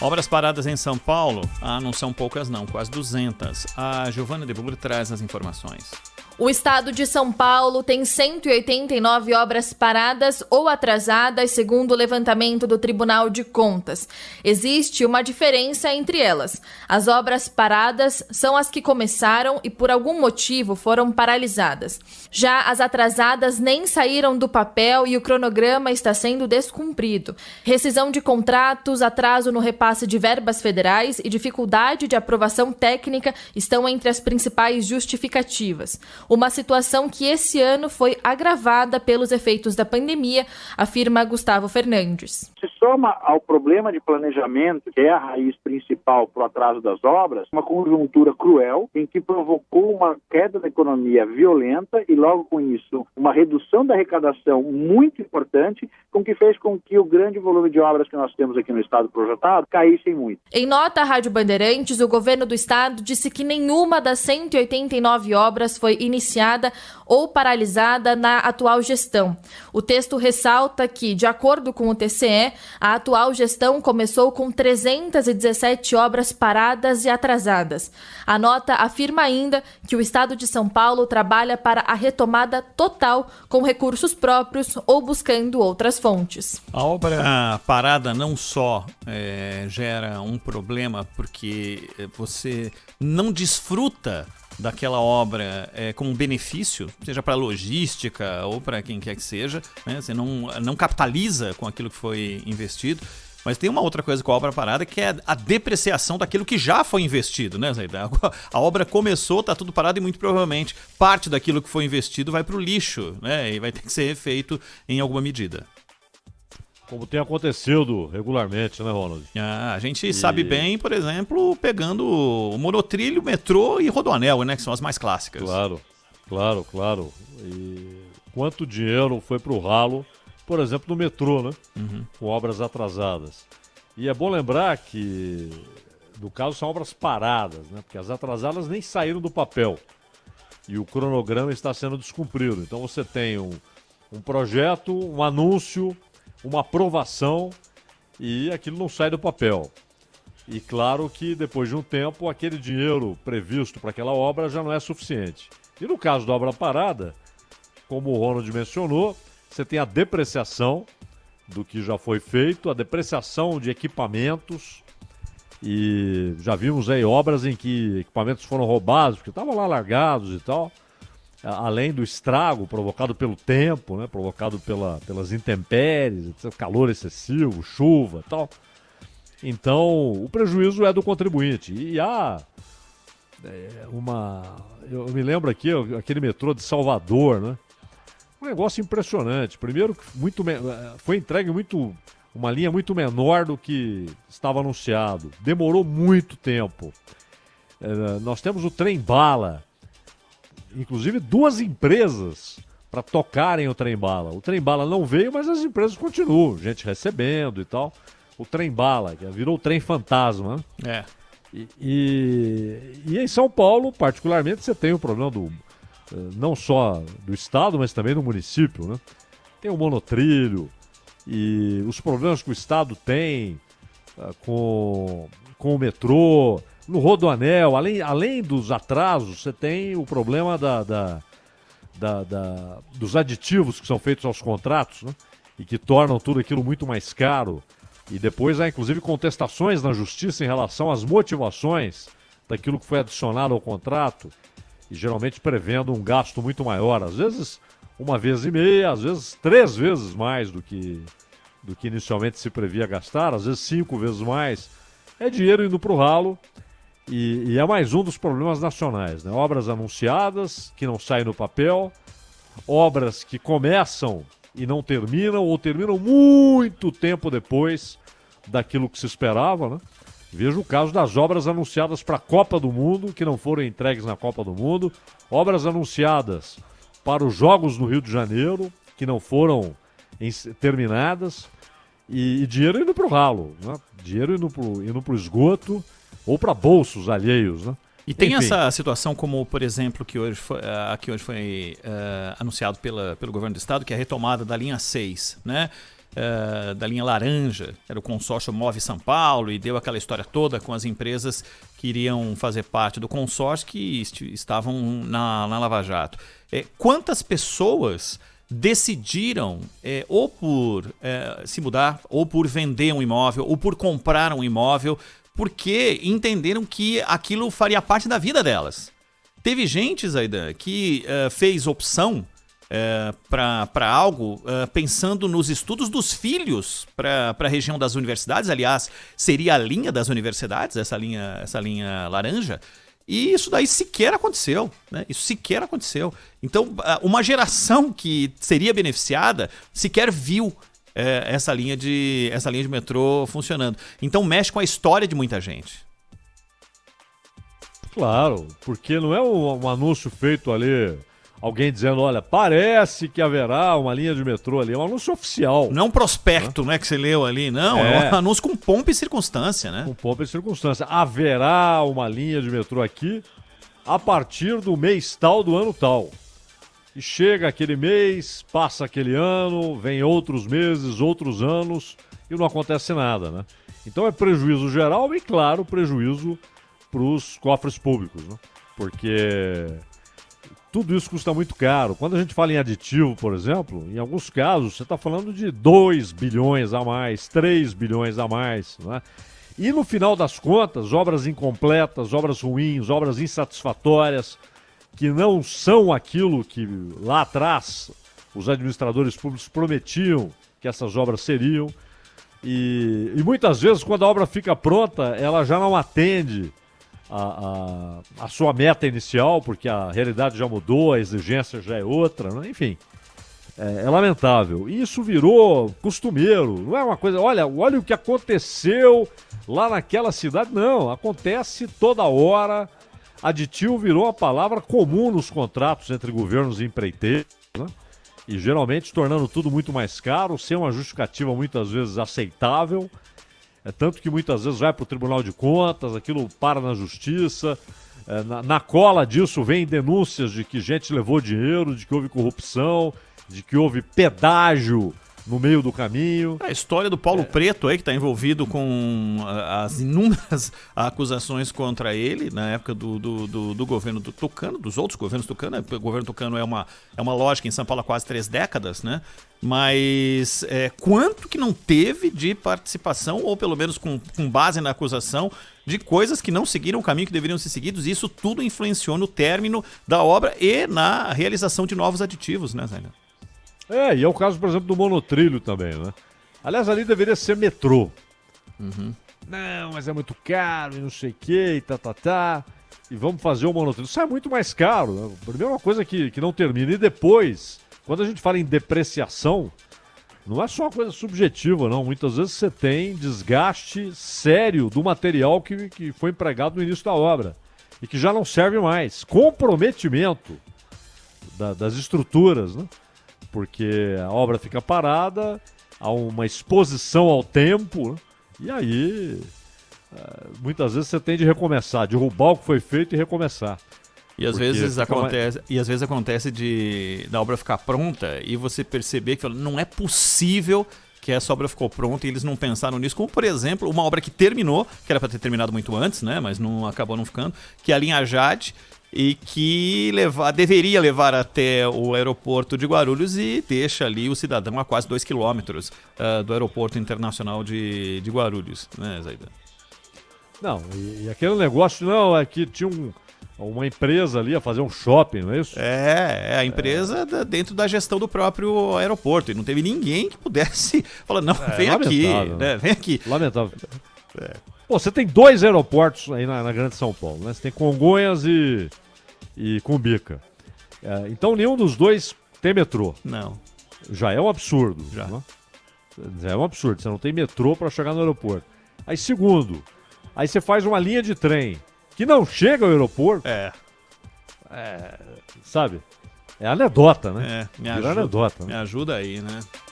Obras paradas em São Paulo? Não são poucas não, quase 200. A Giovana de Bugre traz as informações. O estado de São Paulo tem 189 obras paradas ou atrasadas, segundo o levantamento do Tribunal de Contas. Existe uma diferença entre elas. As obras paradas são as que começaram e por algum motivo foram paralisadas. Já as atrasadas nem saíram do papel e o cronograma está sendo descumprido. Rescisão de contratos, atraso no repasse de verbas federais e dificuldade de aprovação técnica estão entre as principais justificativas. Uma situação que esse ano foi agravada pelos efeitos da pandemia, afirma Gustavo Fernandes. Se soma ao problema de planejamento, que é a raiz principal para o atraso das obras, uma conjuntura cruel em que provocou uma queda da economia violenta e logo com isso uma redução da arrecadação muito importante, com que fez com que o grande volume de obras que nós temos aqui no estado projetado caíssem muito. Em nota à Rádio Bandeirantes, o governo do estado disse que nenhuma das 189 obras foi iniciada ou paralisada na atual gestão. O texto ressalta que, de acordo com o TCE, a atual gestão começou com 317 obras paradas e atrasadas. A nota afirma ainda que o estado de São Paulo trabalha para a retomada total com recursos próprios ou buscando outras fontes. A obra parada não só gera um problema porque você não desfruta daquela obra como benefício, seja para a logística ou para quem quer que seja, né? Você não capitaliza com aquilo que foi investido. Mas tem uma outra coisa com a obra parada, que é a depreciação daquilo que já foi investido, né, Zaida? A obra começou, está tudo parado e muito provavelmente parte daquilo que foi investido vai para o lixo, né? E vai ter que ser refeito em alguma medida. Como tem acontecido regularmente, né, Ronald? A gente sabe bem, por exemplo, pegando o monotrilho, metrô e rodoanel, né, que são as mais clássicas. Claro. E quanto dinheiro foi pro ralo, por exemplo, no metrô, né? Com obras atrasadas. E é bom lembrar que, no caso, são obras paradas, né? Porque as atrasadas nem saíram do papel. E o cronograma está sendo descumprido. Então você tem um projeto, um anúncio, uma aprovação e aquilo não sai do papel. E claro que depois de um tempo aquele dinheiro previsto para aquela obra já não é suficiente. E no caso da obra parada, como o Ronald mencionou, você tem a depreciação do que já foi feito, a depreciação de equipamentos e já vimos aí obras em que equipamentos foram roubados, porque estavam lá largados e tal. Além do estrago provocado pelo tempo, né, provocado pelas intempéries, calor excessivo, chuva e tal. Então, o prejuízo é do contribuinte. E há eu me lembro aqui, aquele metrô de Salvador, né? Um negócio impressionante. Primeiro, foi entregue uma linha muito menor do que estava anunciado. Demorou muito tempo. Nós temos o trem-bala. Inclusive 2 empresas para tocarem o trem-bala. O trem-bala não veio, mas as empresas continuam, gente recebendo e tal. O trem-bala, que virou o trem-fantasma. Né? E em São Paulo, particularmente, você tem o problema não só do estado, mas também do município, né? Tem o monotrilho e os problemas que o estado tem com o metrô. No rodoanel, além dos atrasos, você tem o problema dos aditivos que são feitos aos contratos, né? E que tornam tudo aquilo muito mais caro. E depois há, inclusive, contestações na justiça em relação às motivações daquilo que foi adicionado ao contrato, e geralmente prevendo um gasto muito maior. Às vezes, 1,5 vezes, às vezes 3 vezes mais do que inicialmente se previa gastar, às vezes 5 vezes mais. É dinheiro indo para o ralo. E é mais um dos problemas nacionais, né? Obras anunciadas que não saem no papel, obras que começam e não terminam, ou terminam muito tempo depois daquilo que se esperava, né? Veja o caso das obras anunciadas para a Copa do Mundo, que não foram entregues na Copa do Mundo, obras anunciadas para os Jogos no Rio de Janeiro, que não foram terminadas, e dinheiro indo para o ralo, né? Dinheiro indo para o esgoto, ou para bolsos alheios, né? E tem essa situação como, por exemplo, que hoje foi anunciado pelo governo do estado, que é a retomada da linha 6, né? da linha laranja, era o consórcio Move São Paulo, e deu aquela história toda com as empresas que iriam fazer parte do consórcio que estavam na Lava Jato. Quantas pessoas decidiram ou por se mudar, ou por vender um imóvel, ou por comprar um imóvel, porque entenderam que aquilo faria parte da vida delas? Teve gente, Zaidan, que fez opção para algo pensando nos estudos dos filhos para a região das universidades. Aliás, seria a linha das universidades, essa linha laranja. E isso daí sequer aconteceu, né? Isso sequer aconteceu. Então, uma geração que seria beneficiada sequer viu essa linha de metrô funcionando. Então, mexe com a história de muita gente. Claro, porque não é um anúncio feito ali, alguém dizendo, olha, parece que haverá uma linha de metrô ali. É um anúncio oficial. Não é um prospecto, né, que você leu ali, não. É um anúncio com pompa e circunstância, né? Com pompa e circunstância. Haverá uma linha de metrô aqui a partir do mês tal do ano tal. E chega aquele mês, passa aquele ano, vem outros meses, outros anos e não acontece nada, né? Então é prejuízo geral e, claro, prejuízo para os cofres públicos, né? Porque tudo isso custa muito caro. Quando a gente fala em aditivo, por exemplo, em alguns casos você está falando de 2 bilhões a mais, 3 bilhões a mais, né? E no final das contas, obras incompletas, obras ruins, obras insatisfatórias, que não são aquilo que lá atrás os administradores públicos prometiam que essas obras seriam. E muitas vezes, quando a obra fica pronta, ela já não atende a sua meta inicial, porque a realidade já mudou, a exigência já é outra, né? Enfim, é lamentável. E isso virou costumeiro, não é uma coisa, olha o que aconteceu lá naquela cidade, não, acontece toda hora. Aditivo virou uma palavra comum nos contratos entre governos e empreiteiros, né? E geralmente tornando tudo muito mais caro, sem uma justificativa muitas vezes aceitável. Tanto que muitas vezes vai para o Tribunal de Contas, aquilo para na Justiça. Na cola disso vem denúncias de que gente levou dinheiro, de que houve corrupção, de que houve pedágio no meio do caminho. A história do Paulo Preto aí, que está envolvido com as inúmeras acusações contra ele na época do governo do Tucano, dos outros governos Tucano. O governo Tucano é uma lógica em São Paulo há quase 3 décadas, né? Mas quanto que não teve de participação, ou pelo menos com base na acusação, de coisas que não seguiram o caminho que deveriam ser seguidos, e isso tudo influenciou no término da obra e na realização de novos aditivos, né, Zé? E é o caso, por exemplo, do monotrilho também, né? Aliás, ali deveria ser metrô. Uhum. Não, mas é muito caro e não sei o que, e vamos fazer o monotrilho. Isso é muito mais caro, né? Primeiro, uma coisa que não termina. E depois, quando a gente fala em depreciação, não é só uma coisa subjetiva, não. Muitas vezes você tem desgaste sério do material que foi empregado no início da obra e que já não serve mais. Comprometimento das estruturas, né? Porque a obra fica parada, há uma exposição ao tempo, né? E aí muitas vezes você tem de recomeçar, derrubar o que foi feito e recomeçar. E às vezes acontece da obra ficar pronta e você perceber que não é possível que essa obra ficou pronta e eles não pensaram nisso, como por exemplo uma obra que terminou, que era para ter terminado muito antes, né? Mas acabou não ficando, que é a linha Jade, e que deveria levar até o aeroporto de Guarulhos e deixa ali o cidadão a quase 2 quilômetros do aeroporto internacional de Guarulhos, né, Zaidan? Não, e aquele negócio, não, é que tinha uma empresa ali a fazer um shopping, não é isso? A empresa dentro da gestão do próprio aeroporto, e não teve ninguém que pudesse falar, não, vem aqui, né? Vem aqui. Lamentável. Pô, você tem 2 aeroportos aí na Grande São Paulo, né? Você tem Congonhas e Cumbica. Então nenhum dos dois tem metrô. Não. Já é um absurdo. Já. Né? Já é um absurdo, você não tem metrô para chegar no aeroporto. Aí segundo, aí você faz uma linha de trem que não chega ao aeroporto. Sabe? É anedota, né? Me ajuda, anedota, né? Me ajuda aí, né?